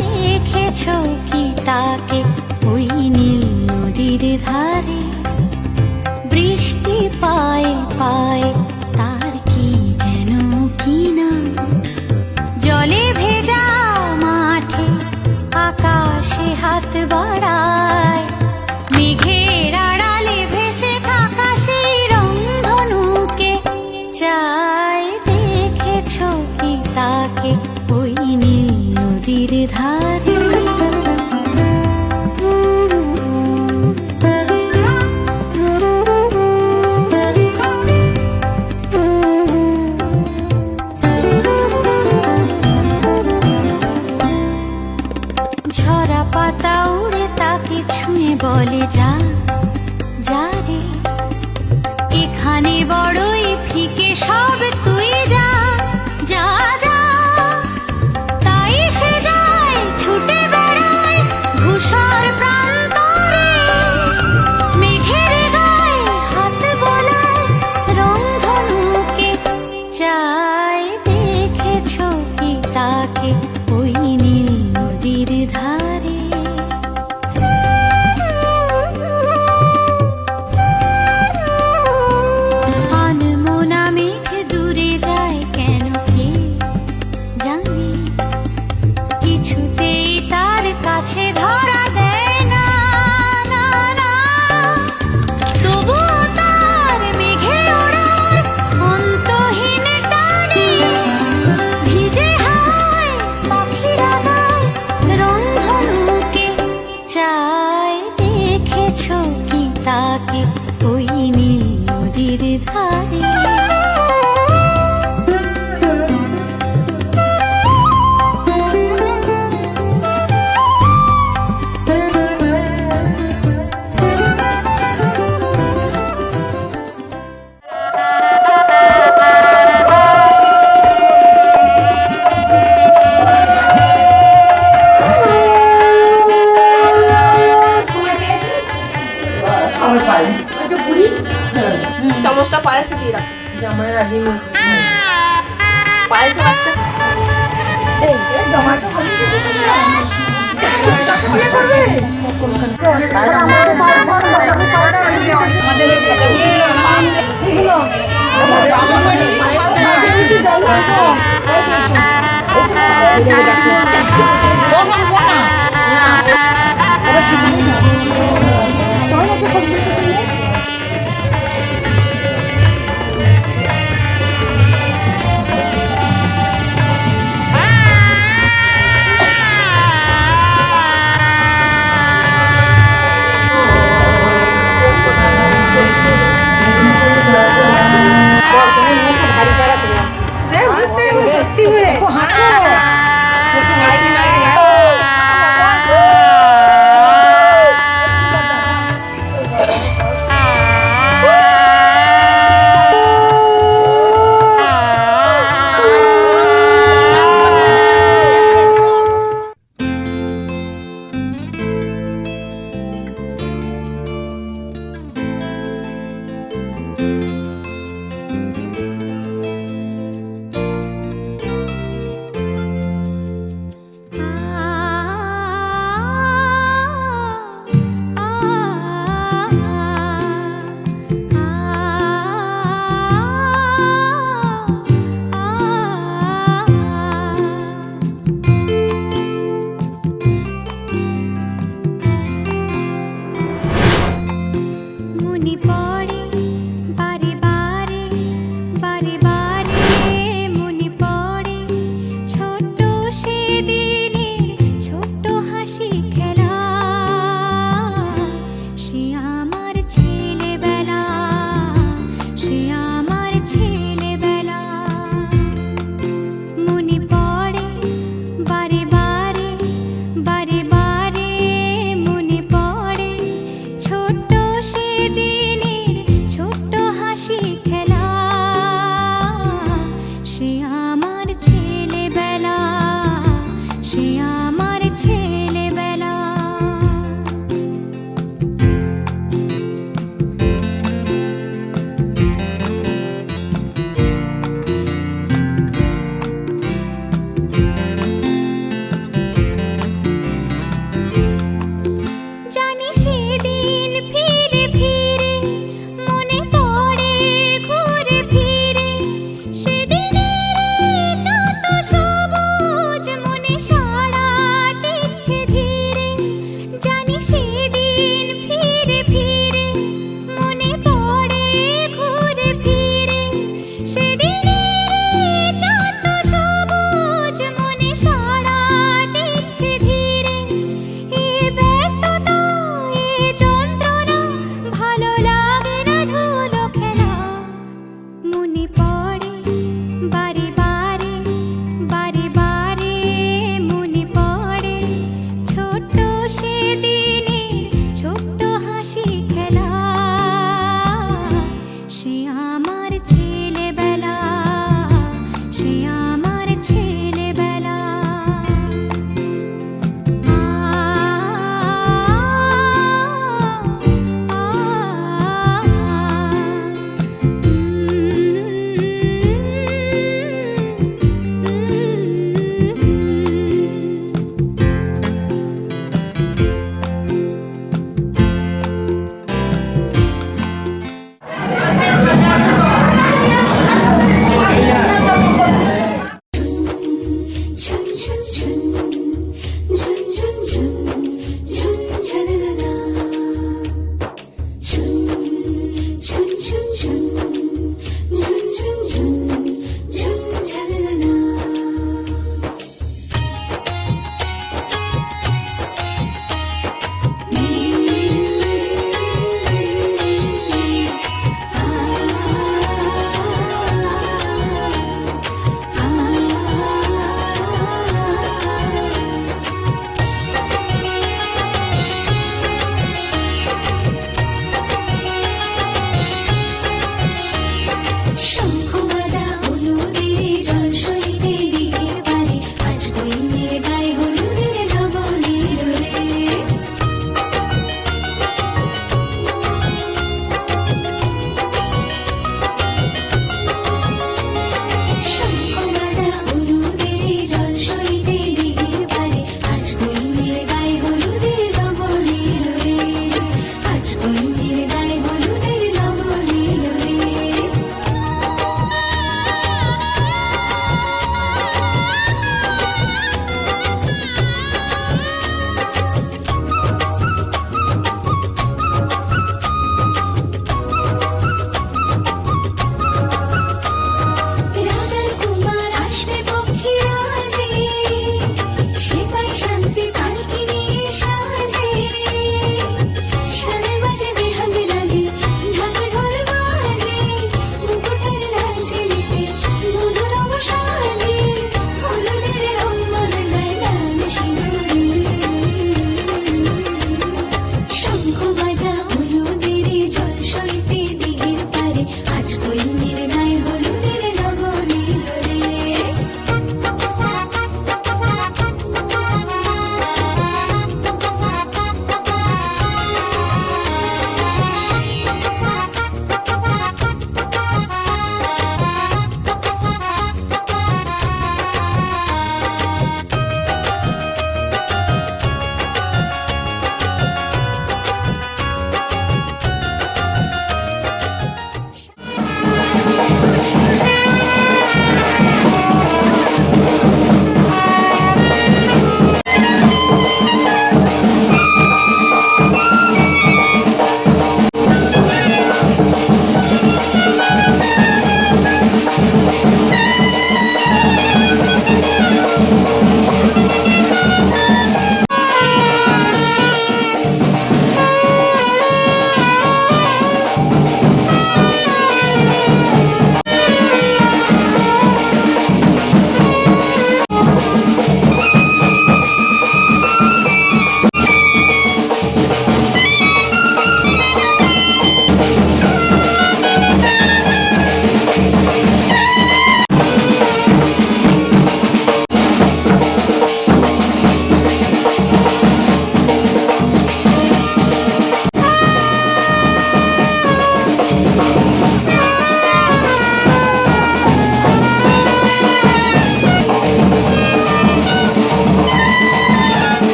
দেখেছো কি তাকে ওই নীল নদীর ধারে, বৃষ্টি পায়ে পায়ে তার কি যেন কি না, জলে ভেজা মাঠে আকাশে হাত বাড়ায়, মেঘের আড়ালে ভেসে থাকা সেই রংধনুকে চায়। দেখেছো কি তাকে ওই নীল নদীর ধারে। ঝরা পাতা উড়ে তাকে ছুঁয়ে বলে যা যা রে, এখানে বড়ই ফিকে সব, তুই যা যা যা। তাই সে যায় ছুটে বেড়ায় ধূসর প্রান্তরে, মেঘের গায়ে হাত বোলায় রংধনুকে চায়। দেখেছো কি তাকে ওই নীল নদীর ধারে। আনমনা মেঘ দূরে যায় কেন কে জানে, কিছুতেই তার কাছে ধরা দেয় না না না। তবুও তার মেঘে ওড়ার অন্তহীন টানে, ভিজে হাওয়ায় পাখিরা গায় রংধনুকে চায়। দেখেছো কি তাকে ওই নীল নদীর ধারে। চামচটা পায়েসে দিয়ে রাখ, জামাইয়ের আগে পায়েসে রাখতে সেদিন ফিরে ফিরে মনে পড়ে ঘুরে ফিরে সেদিনের যত সবুজ মনে সাড়া দিচ্ছে ধীরে এ ব্যস্ততা এ যন্ত্রণা ভালো লাগে না ধুলো খেলা মনে পড়ে বারে বারে বারে বারে মনে পড়ে ছোট্ট সেদিনে ছোট্ট হাসি খেলা সে আমার ছেলেবেলা সে আমার ছেলেবেলা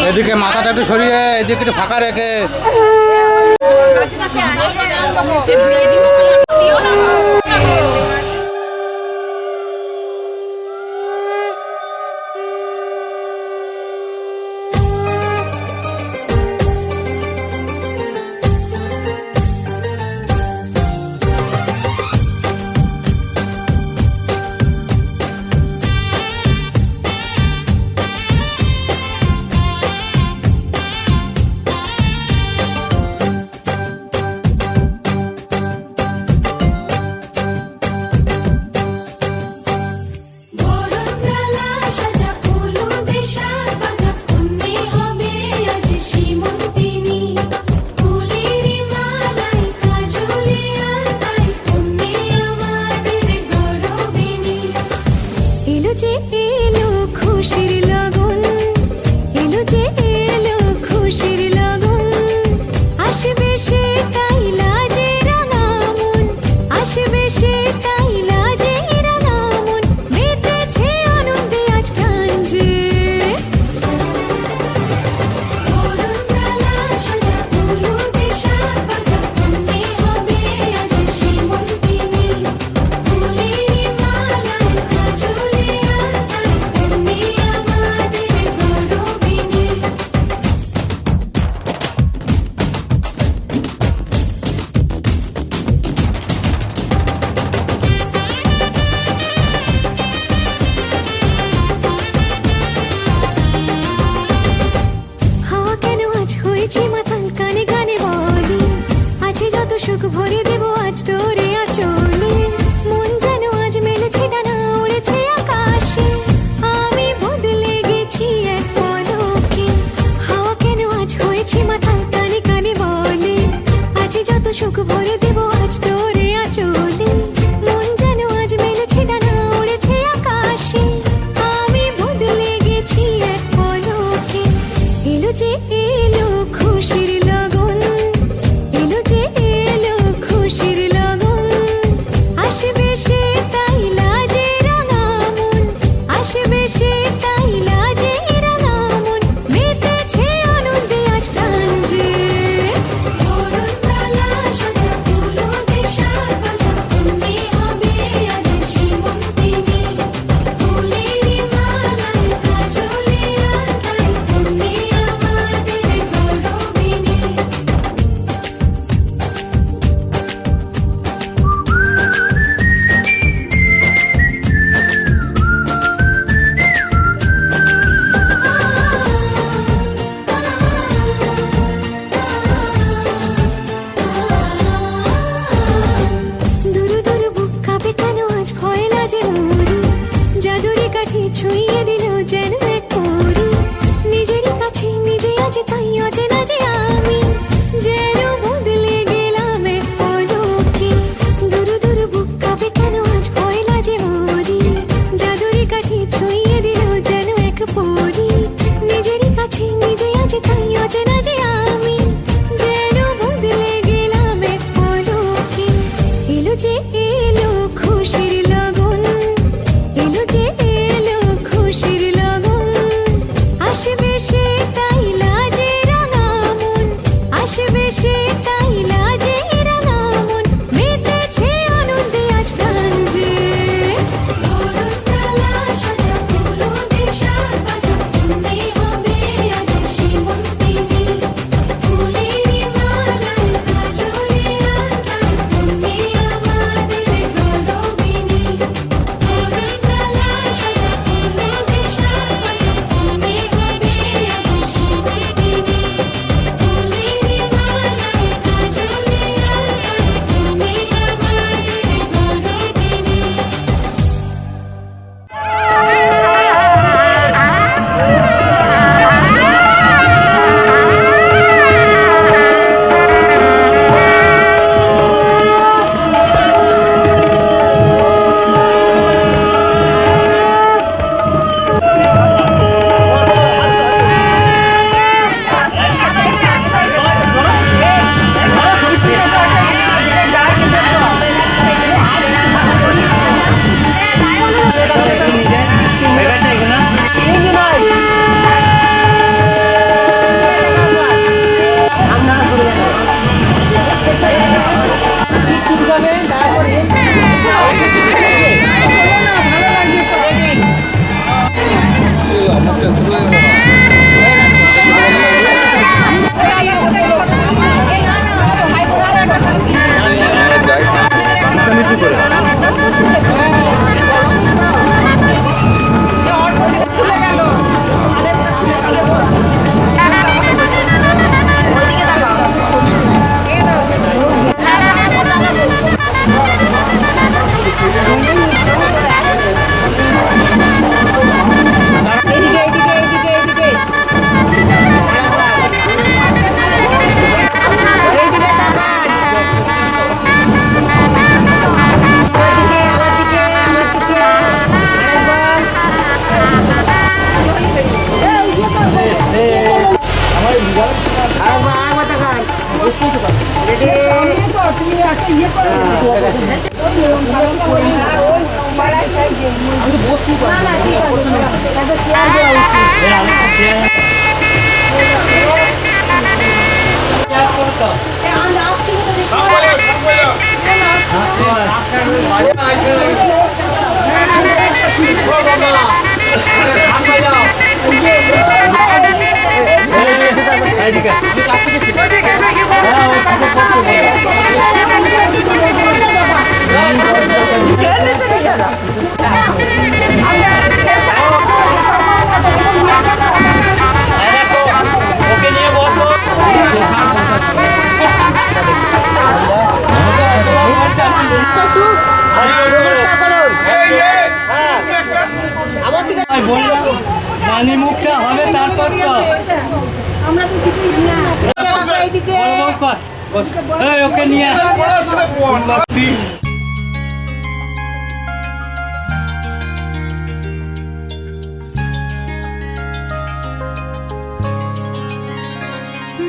এদিকে মাথাটা একটু সরিয়ে এদিকে একটু ফাঁকা রেখে বরণডালা সাজা ফুলো দেশার বাজা কন্যে হবে আজ সীমন্তিনী ফুলের মালাই কাজলে আলতাই কন্যে আমাদের গৌরবিনী এলো যে এলো খুশির লগন এলো যে এলো খুশির লগন আসবে সে তাই লাজে রাঙা মন আসবে সে তাই লাজে রাঙা মন মেতেছে আনন্দে আজ প্রাণ যে বরণডালা সাজা ফুলো দেশার বাজা কন্যে হবে আজ সীমন্তিনী ফুলের মালাই কাজলে আলতাই কন্যে আমাদের গৌরবিনী হাওয়া কেন আজ হয়েছে মাতাল কানে কানে বলি আছে যত সুখ ভরে দেব আজ তোরে আচলে মন যেন আজ মেলেছে ডানা উড়েছে আকাশে আমি বদলে গেছি এক পলকে হাওয়া কেন আজ হয়েছে মাতাল কানে কানে বলে আছে যত সুখ ভরে দেব আজ তোরে আচলে মন যেন আজ মেলেছে ডানা উড়েছে আকাশে আমি বদলে গেছি এক পলকে এলো যে এলো খুশির লগন এলো যে এলো খুশির লগন আসবে সে তাই লাজে রাঙা মন আসবে সে তাই লাজে রাঙা মন মেতেছে আনন্দে আজ প্রাণ যে বরণডালা সাজা ফুলো দেশার বাজা কন্যে হবে আজ সীমন্তিনী ফুলের মালাই কাজলে আলতাই কন্যে আমাদের গৌরবিনী তুমি একটা ইয়ে করে ওকে নিয়ে বসো বললাম রানী মুখটা হবে তারপর তো আমরা তো কিছুই না ওকে নিয়ে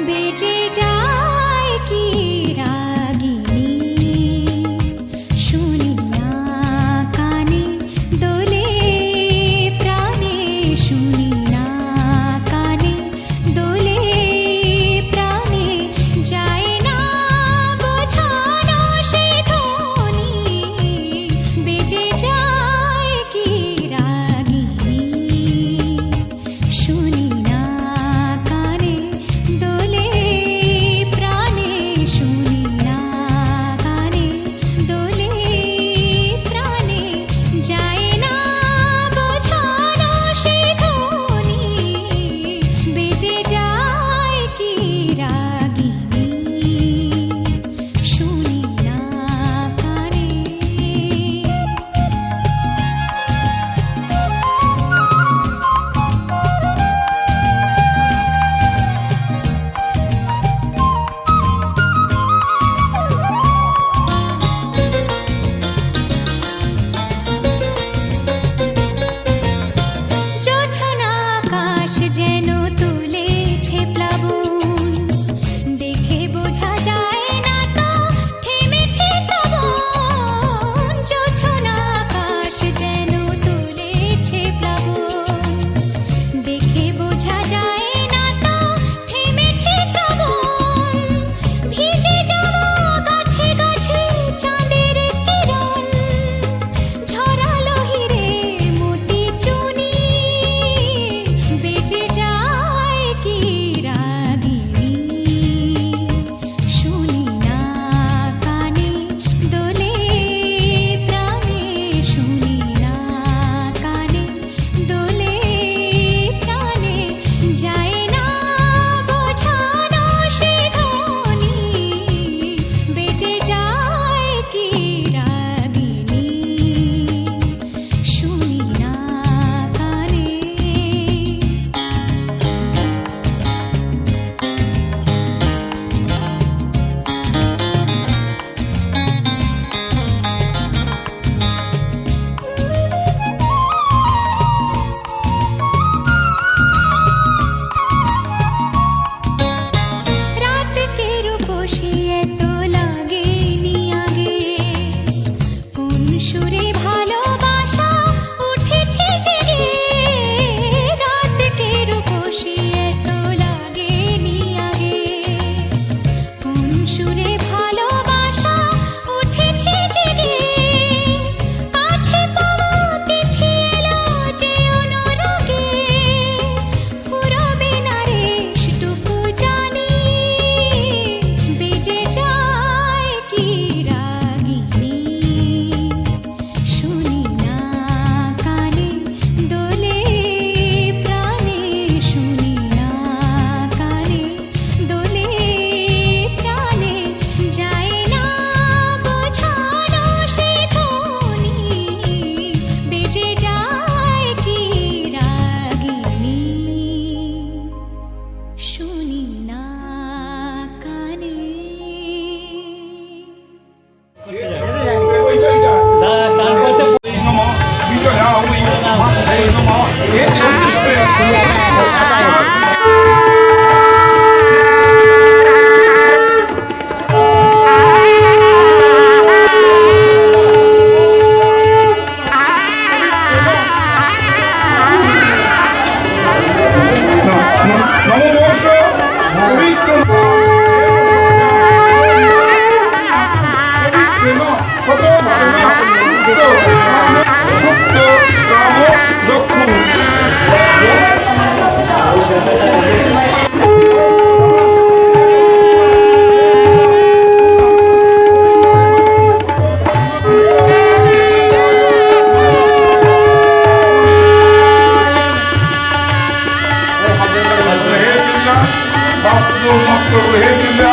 বেজে যায় কি রাগিনী শুনি না কানে দোলে প্রাণে শুনি না কানে দোলে প্রাণে যায় না বোঝানো সে ধ্বনি বেজে যায় কি রাগিনী শুনি না কানে দোলে প্রাণে শুনি না বাপু নষ্ট হয়েছে না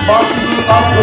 বাপু নষ্ট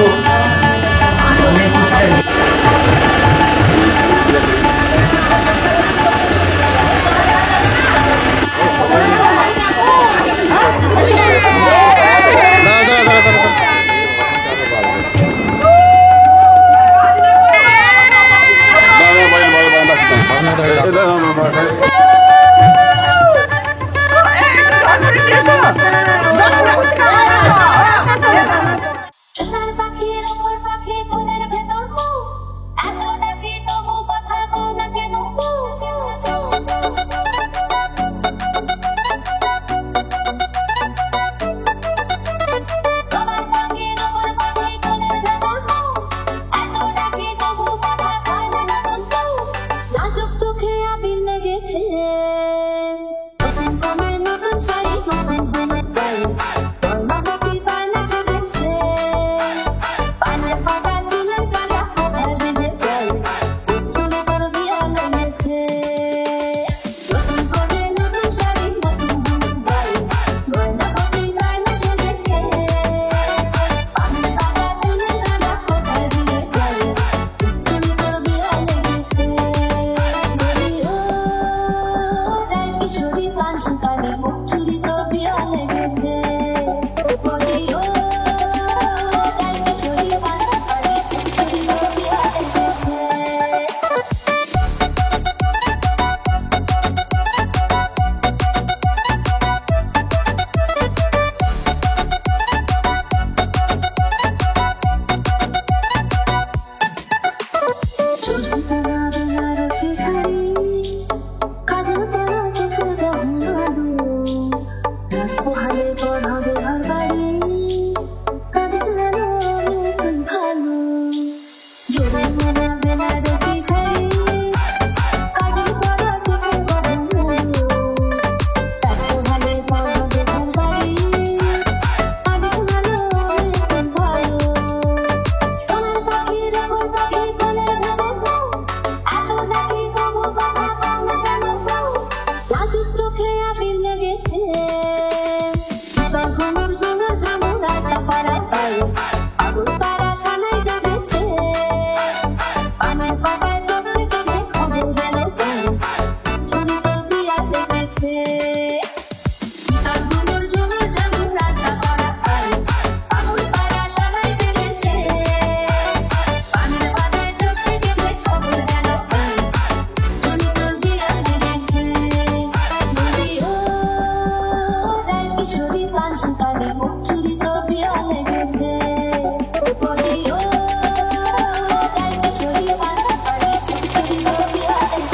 সোনার পাখির ওপর পাখি ফুলের ভেতর মৌ, এত ডাকি তবু কথা কও না কেন বউ? সোনার পাখির ওপর পাখি ফুলের ভেতর মৌ, এত ডাকি তবু কথা কয় না নতুন বউ। নাজুক চোখে আবির লেগেছে, নতুন কোণে নতুন শাড়ি, নতুন হলুদ গায়ে, বর্ণবতী বায়না সেজেছে। পানের পাতা চুলের কাটা কোথায় বেঁধে যায়, চুলে তোর বিয়া লেগেছে। নতুন কোণে নতুন শাড়ি, নতুন হলুদ গায়ে, বর্ণবতী বায়না সেজেছে। পানের পাতা চুলের কাটা কোথায় বেঁধে যায়, চুলে তোর বিয়া লেগেছে। বলিও রায় কিশোরী প্রাণ শুকানে মুখ চুরি তোর বিয়া লেগেছে। বলিও রায় কিশোরী প্রাণ শুকানে মুখ চুরি তোর বিয়া লেগেছে। কিশোরী প্রাণ শুকানে মুখ চুরি তোর বিয়া লেগেছে। বলিও রায় কিশোরী প্রাণ শুকানে মুখ চুরি তোর বিয়া লেগেছে।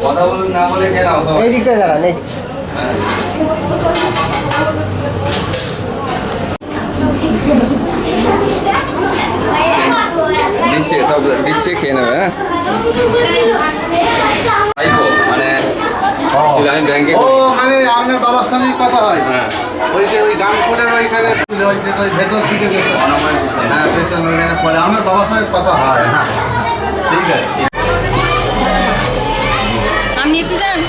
কথা বলুন না বলে কেন এই দিকটা দাঁড়ান, এই দিচ্ছে সব দিচ্ছে খেয়ে নেবে। হ্যাঁ তাইতো মানে আমি ব্যাংকে ও মানে আপনার বাবার সঙ্গে কথা হয়। হ্যাঁ ওই যে ওই গানপুরের ওইখানে ওই যে ওই ভেতর দিকে যেতে হ্যাঁ পেছন ওইখানে পরে আপনার বাবার সঙ্গে কথা হয়। হ্যাঁ ঠিক আছে। আপনি একটু দেন।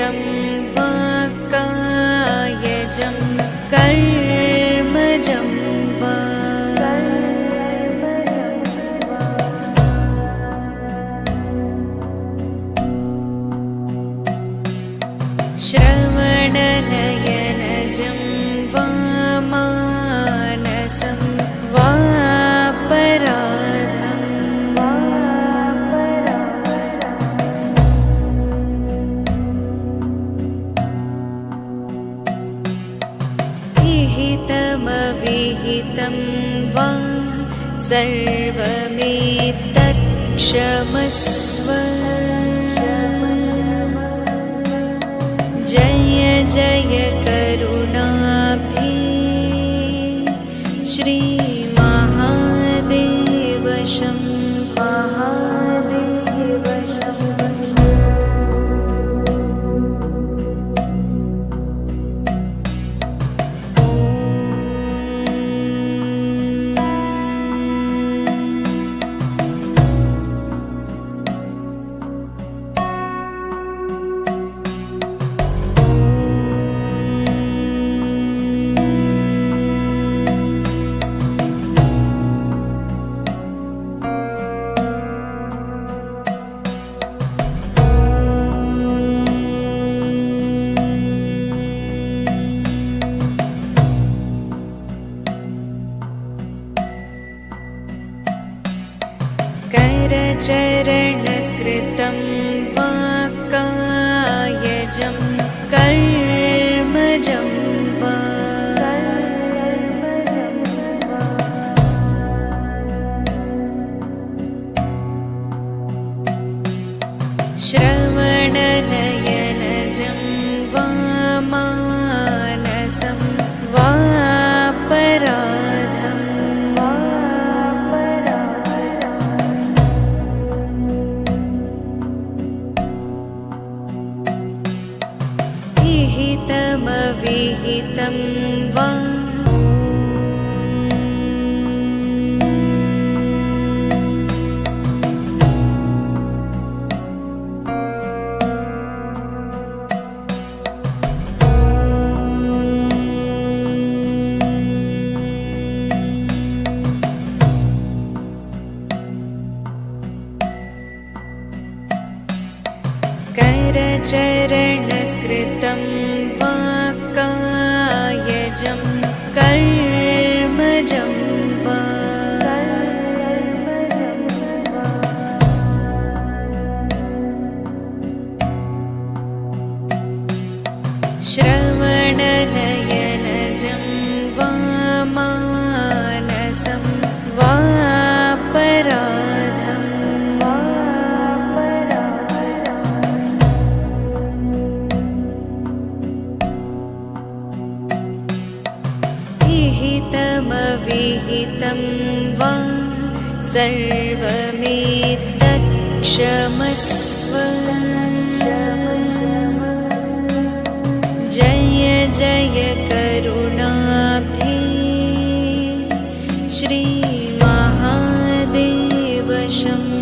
कृतं वा कायजं कर्मजं वा श्रवणनयनजं वा मानसं वापराधं विहितमविहितं वा सर्वमेतत्क्षमस्व जय जय करुणाब्धे श्रीमहादेव शम्भो करचरणकृतं वा कायजं कर्मजं वा श्रवणनयनजं वा मानसं वापराधं विहितमविहितं वा करचरणकृतं वा कायजं कर्मजं वा श्रवणनयनजं वा मानसं वापराधं विहितमविहितं वा सर्वमेतत्क्षमस्व जय जय करुणाब्धे श्रीमहादेव शम्भो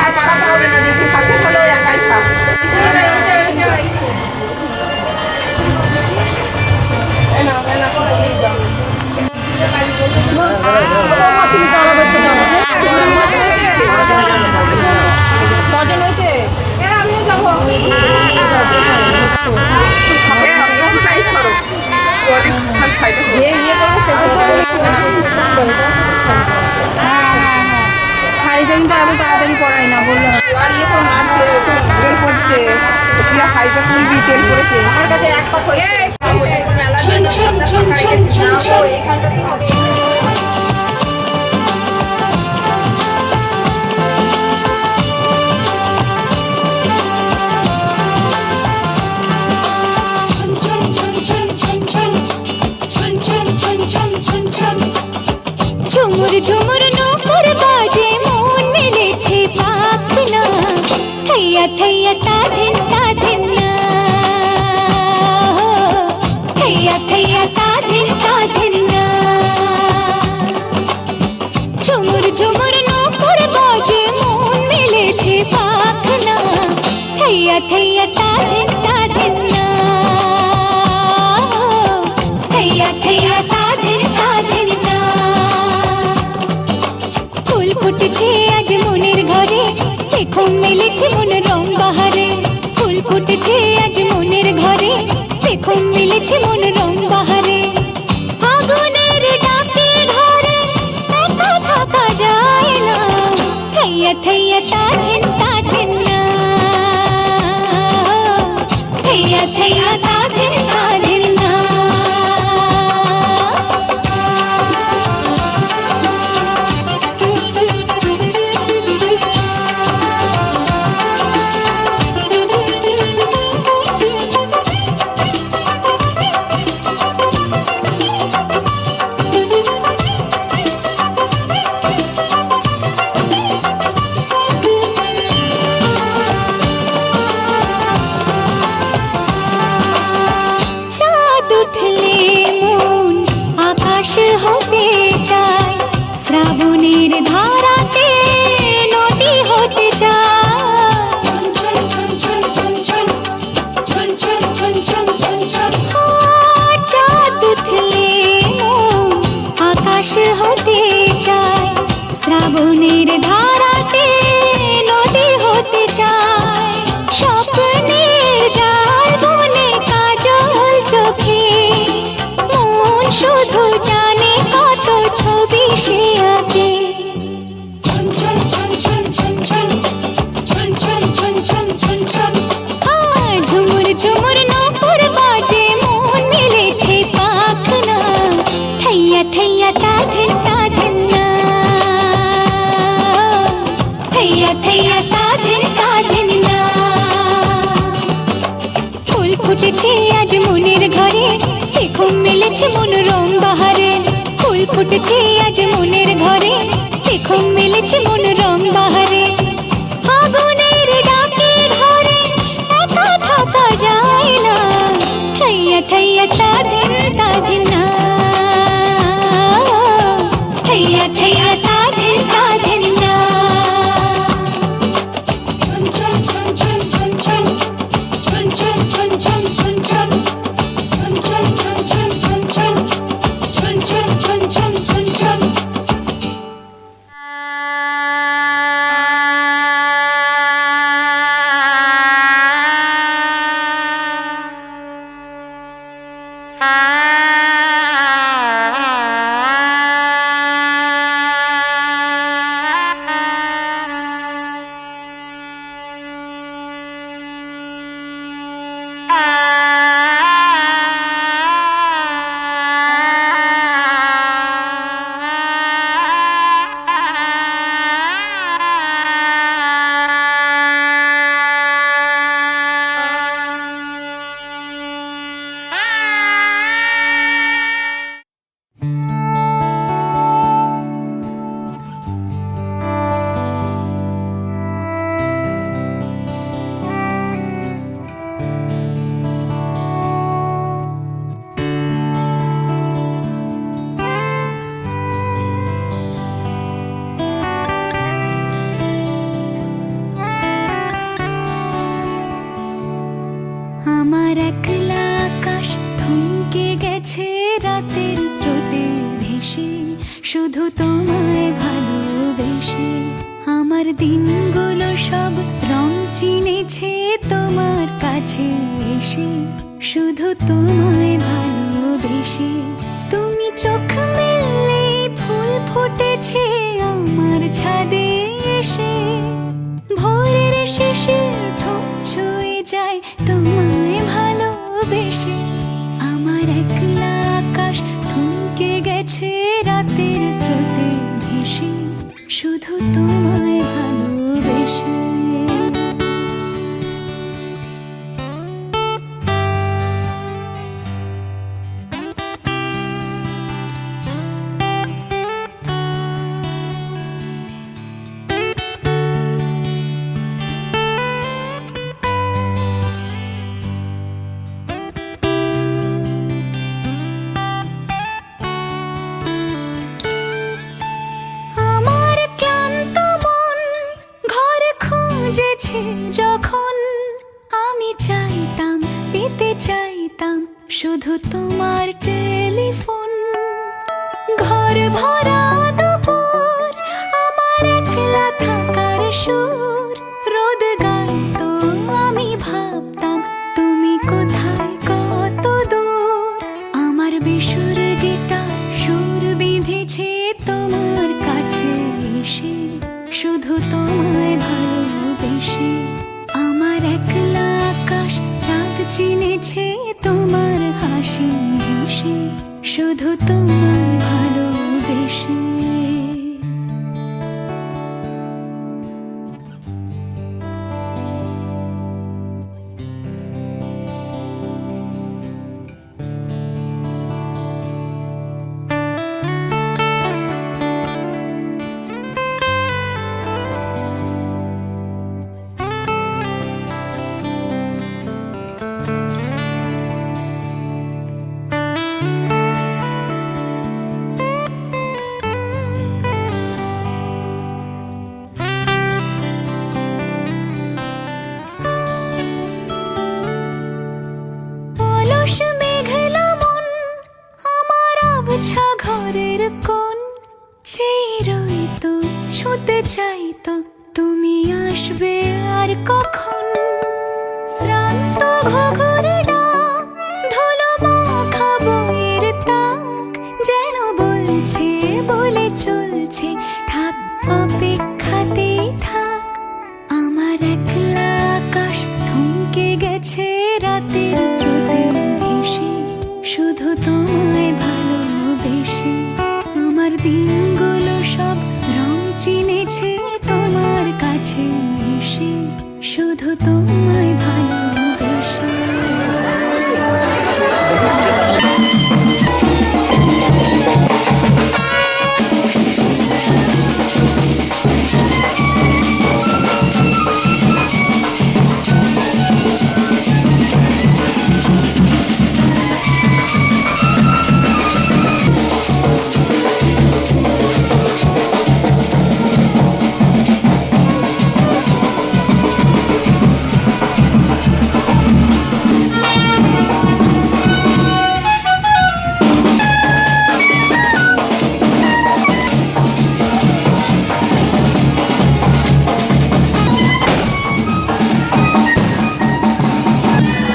আর পাঠাতে হবে না, যদি থাকে তাহলে একাই থাক। একটু টাইট করো, অনেক সাইডে শাড়িটা কিন্তু এত তাড়াতাড়ি পরাই না বললাম তেল পড়ছে, প্রিয়া শাড়িটা তুলবি, তেল পড়েছে আমার কাছে এক কাপ হয়েছে মেলার জন্য সন্ধ্যা সকালে গেছি। ঝুমুর ঝুমুর নূপুর বাজে মন মেলেছে পাখনা থैया थैया ताधिन ताधिन ना थैया थैया ताधिन ताधिन ना ঝুমুর ঝুমুর নূপুর বাজে মন মেলেছে পাখনা থैया थैया ताधिन ताधिन ना थैया थैया ताधिन ताधिन ना ফুল ফুটেছে আজ মনের ঘরে দেখো মিলেছে মন রং বাহারে ফুল ফুটেছে আজ মনের ঘরে দেখো মিলেছে মন রং বাহারে ফাগুনের ডাকে ধরে একা থাকা যায় না থैया थैया ताधिन ताधिन ना थैया थैया ताधिन ताधिन ना উঠলে মন আকাশ হতে চায় শ্রাবণের ধারাতে নদী হতে চায় চাঁদ উঠলে মন আকাশ হতে চায় শ্রাবণের ধারাতে নদী হতে চায় স্বপ্নের জাল বনে কাজল চোখে মন শুধু জানে কত ছবি সে আঁকে ঝুমুর ঝুমুর নূপুর বাজে মন মিলেছে পাখনা থैया थैया ताधिन ताधिन ना थैया थैया ताधिन ताधिन ना ফুল ফুটেছে আজ মনের ঘরে দেখো মিলেছে মন রং বাহারে ফুল ফুটেছে আজ মনের ঘরে দেখো মিলেছে মন রং বাহারে ফাগুনের ডাকে ধরে একা থাকা যায় না থैया थैया ताधिन ताधिन ना थैया थैया ताधिन ताधिन ना শুধু তোমায় ভালোবেসে আমার দিনগুলো সব রং চিনেছে তোমার কাছে এসে শুধু তোমায় ভালোবেসে তুমি চোখ মেললে ফুল ফুটেছে আমার ছাদে এসে ভোরের শেষে ঠোঁট ছুঁয়ে যায় তোমায় ভালোবেসে আমার একলা আকাশ থমকে গেছে রাতের স্রোতে ভেসে শুধু তোমায় ভালোবেসে আমার ক্লান্ত মন ঘর খুঁজেছে যখন আমি চাইতাম পেতে চাইতাম শুধু তোমার টেলিফোন ঘর ভরা দুপুর আমার একলা থাকার সুর রোদ গাইতো আমি ভাবতাম তুমি কোথায় কত দূর আমার বেসুর গিটার সুর বিঁধেছে তোমার কাছে এসে শুধু তোমায় ভালোবেসে আমার একলা আকাশ চাঁদ চিনেছে তোমার হাসি হেসে শুধু তোমায় ভালোবেসে অলস মেঘলা মন আমার আবছা ঘরের কোণ চেয়ে রইতো ছুঁতে চাইতো তুমি আসবে আর কখন শ্রান্ত ঘুঘুর ডাক ধুলো মাখা বইয়ের তাক যেন বলছে বলে চলছে থাক অপেক্ষাতেই থাক আমার একলা আকাশ থমকে গেছে রাতের স্রোতে ভেসে শুধু তোমায় ভালোবেসে আমার দিনগুলো সব রং চিনেছে তোমার কাছে এসে শুধু তোমায় ভালোবেসে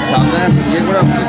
সামনে ইয়ে করে